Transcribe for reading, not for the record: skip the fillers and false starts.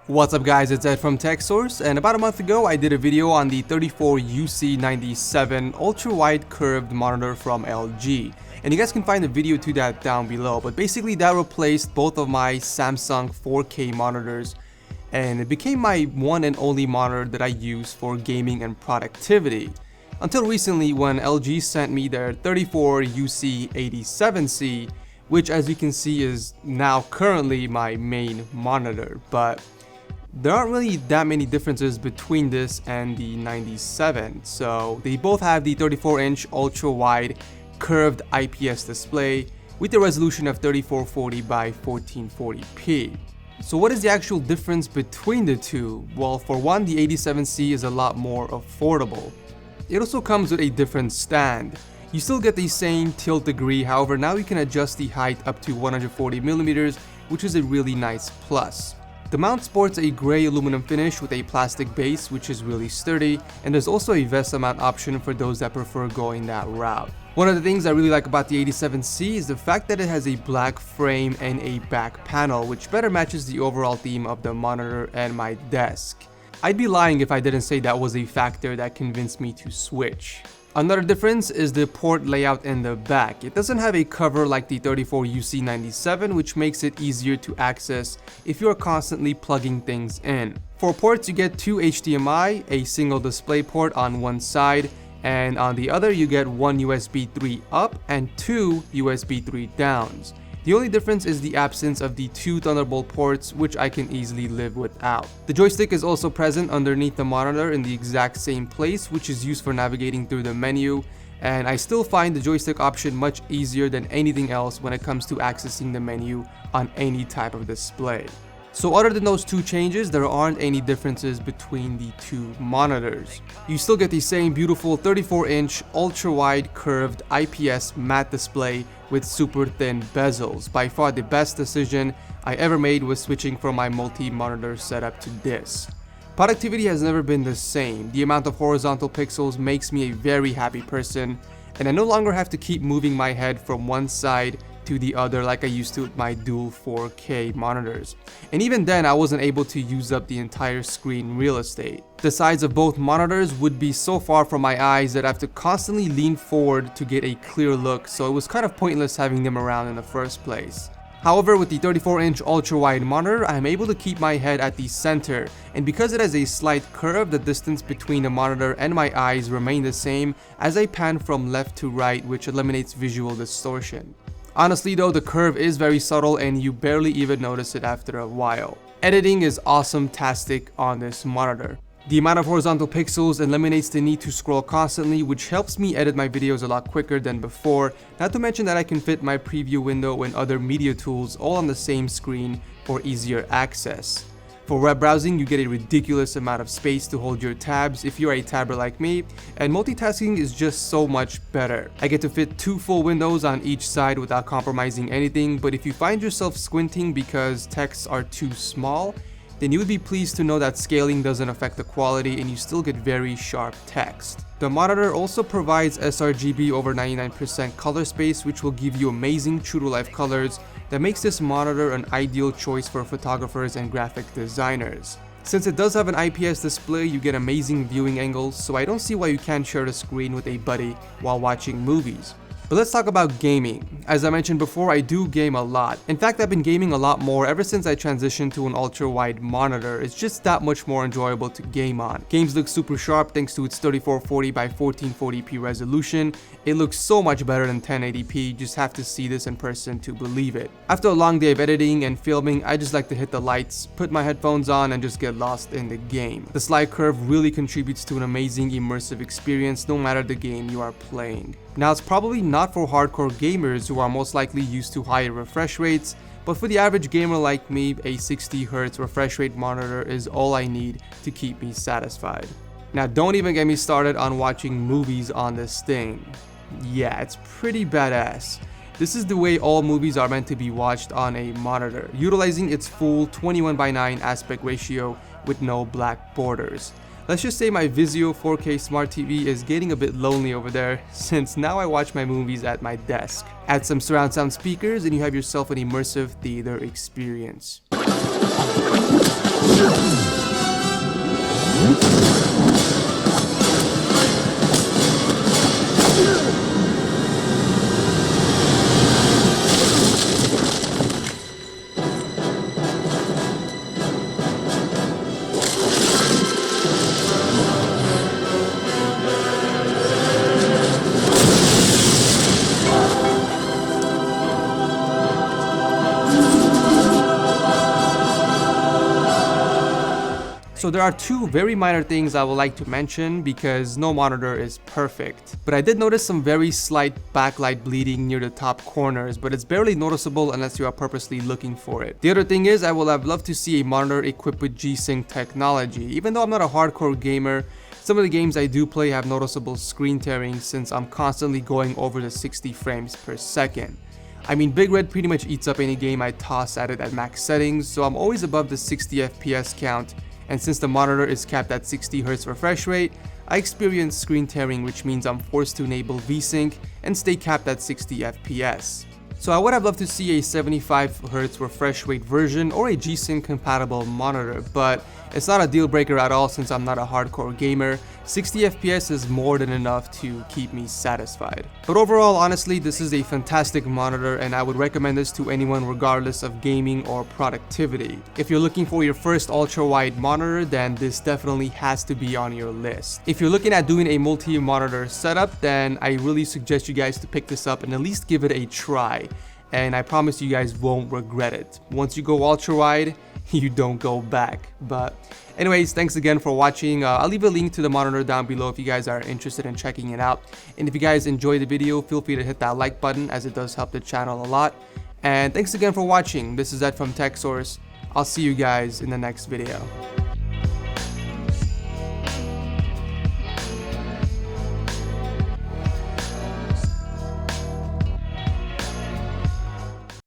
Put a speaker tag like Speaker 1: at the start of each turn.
Speaker 1: What's up guys, it's Ed from TechSource, and about a month ago I did a video on the 34UC87 UltraWide Curved Monitor from LG. And you guys can find the video to that down below, but basically that replaced both of my Samsung 4K monitors, and it became my one and only monitor that I use for gaming and productivity. Until recently when LG sent me their 34UC87-C, which as you can see is now currently my main monitor, but there aren't really that many differences between this and the 97, so they both have the 34-inch ultra-wide curved IPS display with a resolution of 3440 by 1440p. So what is the actual difference between the two? Well, for one, the 87C is a lot more affordable. It also comes with a different stand. You still get the same tilt degree, however now you can adjust the height up to 140mm, which is a really nice plus. The mount sports a gray aluminum finish with a plastic base, which is really sturdy, and there's also a VESA mount option for those that prefer going that route. One of the things I really like about the 87C is the fact that it has a black frame and a back panel, which better matches the overall theme of the monitor and my desk. I'd be lying if I didn't say that was a factor that convinced me to switch. Another difference is the port layout in the back. It doesn't have a cover like the 34UC97, which makes it easier to access if you are constantly plugging things in. For ports, you get two HDMI, a single display port on one side, and on the other you get one USB 3 up and two USB 3 downs. The only difference is the absence of the two Thunderbolt ports, which I can easily live without. The joystick is also present underneath the monitor in the exact same place, which is used for navigating through the menu, and I still find the joystick option much easier than anything else when it comes to accessing the menu on any type of display. So other than those two changes, there aren't any differences between the two monitors. You still get the same beautiful 34-inch ultra-wide curved IPS matte display with super thin bezels. By far the best decision I ever made was switching from my multi-monitor setup to this. Productivity has never been the same. The amount of horizontal pixels makes me a very happy person, and I no longer have to keep moving my head from one side to the other like I used to with my dual 4K monitors. And even then I wasn't able to use up the entire screen real estate. The sides of both monitors would be so far from my eyes that I have to constantly lean forward to get a clear look, so it was kind of pointless having them around in the first place. However, with the 34-inch ultra-wide monitor, I am able to keep my head at the center, and because it has a slight curve, the distance between the monitor and my eyes remain the same as I pan from left to right, which eliminates visual distortion. Honestly though, the curve is very subtle and you barely even notice it after a while. Editing is awesome-tastic on this monitor. The amount of horizontal pixels eliminates the need to scroll constantly, which helps me edit my videos a lot quicker than before, not to mention that I can fit my preview window and other media tools all on the same screen for easier access. For web browsing, you get a ridiculous amount of space to hold your tabs if you're a tabber like me, and multitasking is just so much better. I get to fit two full windows on each side without compromising anything, but if you find yourself squinting because texts are too small, then you would be pleased to know that scaling doesn't affect the quality and you still get very sharp text. The monitor also provides sRGB over 99% color space, which will give you amazing true-to-life colors that makes this monitor an ideal choice for photographers and graphic designers. Since it does have an IPS display, you get amazing viewing angles, so I don't see why you can't share the screen with a buddy while watching movies. But let's talk about gaming. As I mentioned before, I do game a lot. In fact, I've been gaming a lot more ever since I transitioned to an ultra-wide monitor. It's just that much more enjoyable to game on. Games look super sharp thanks to its 3440 by 1440p resolution. It looks so much better than 1080p, you just have to see this in person to believe it. After a long day of editing and filming, I just like to hit the lights, put my headphones on, and just get lost in the game. The slide curve really contributes to an amazing immersive experience no matter the game you are playing. Now, it's probably not for hardcore gamers who are most likely used to higher refresh rates, but for the average gamer like me, a 60Hz refresh rate monitor is all I need to keep me satisfied. Now, don't even get me started on watching movies on this thing. Yeah, it's pretty badass. This is the way all movies are meant to be watched on a monitor, utilizing its full 21:9 aspect ratio with no black borders. Let's just say my Vizio 4K Smart TV is getting a bit lonely over there, since now I watch my movies at my desk. Add some surround sound speakers and you have yourself an immersive theater experience. So there are two very minor things I would like to mention because no monitor is perfect. But I did notice some very slight backlight bleeding near the top corners, but it's barely noticeable unless you are purposely looking for it. The other thing is I would have loved to see a monitor equipped with G-Sync technology. Even though I'm not a hardcore gamer, some of the games I do play have noticeable screen tearing since I'm constantly going over the 60 frames per second. I mean, Big Red pretty much eats up any game I toss at it at max settings, so I'm always above the 60 FPS count. And since the monitor is capped at 60Hz refresh rate, I experience screen tearing, which means I'm forced to enable VSync and stay capped at 60 FPS. So I would have loved to see a 75Hz refresh rate version or a G-Sync compatible monitor, but it's not a deal breaker at all since I'm not a hardcore gamer. 60 FPS is more than enough to keep me satisfied. But overall, honestly, this is a fantastic monitor and I would recommend this to anyone regardless of gaming or productivity. If you're looking for your first ultra-wide monitor, then this definitely has to be on your list. If you're looking at doing a multi-monitor setup, then I really suggest you guys to pick this up and at least give it a try. And I promise you guys won't regret it. Once you go ultra-wide, you don't go back. But anyways, thanks again for watching. I'll leave a link to the monitor down below if you guys are interested in checking it out. And if you guys enjoyed the video, feel free to hit that like button as it does help the channel a lot. And thanks again for watching. This is Ed from TechSource. I'll see you guys in the next video.